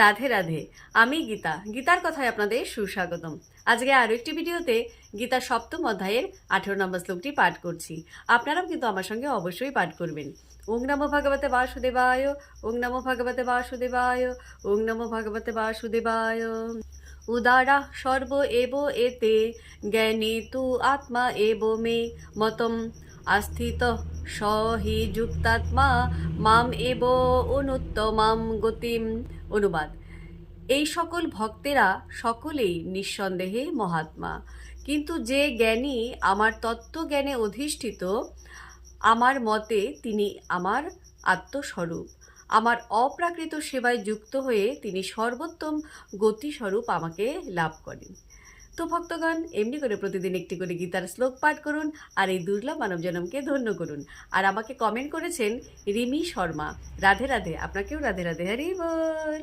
রাধে রাধে। আমি গীতা। গীতার কথায় আপনাদের সুস্বাগতম। আজকে আরও একটি ভিডিওতে গীতার সপ্তম অধ্যায়ের 18 নম্বর শ্লোকটি পাঠ করছি। আপনারাও কিন্তু আমার সঙ্গে অবশ্যই পাঠ করবেন। ওং নমো ভগবতে বাসুদেবায়, ওং নমো ভগবতে বাসুদেবায়, ওং নমো ভগবতে বাসুদেবায়। উদারা সর্ব এব এতে জ্ঞানী তু আত্মা এব মে মতম আস্থিত স হি যুক্তাত্মা মাম এব অনুত্তমাম গতিম। অনুবাদ: এই সকল ভক্তেরা সকলেই নিঃসন্দেহে মহাত্মা, কিন্তু যে জ্ঞানী আমার তত্ত্বজ্ঞানে অধিষ্ঠিত, আমার মতে তিনি আমার আত্মস্বরূপ। আমার অপ্রাকৃত সেবায় যুক্ত হয়ে তিনি সর্বোত্তম গতিস্বরূপ আমাকে লাভ করেন। তো ভক্তগণ, এমনি করে প্রতিদিন একটি করে গীতার শ্লোক পাঠ করুন আর এই দুর্লভ মানব জনমকে ধন্য করুন। আর আমাকে কমেন্ট করেছেন রিমি শর্মা। রাধে রাধে। আপনাকেও রাধে রাধে। হরি বল।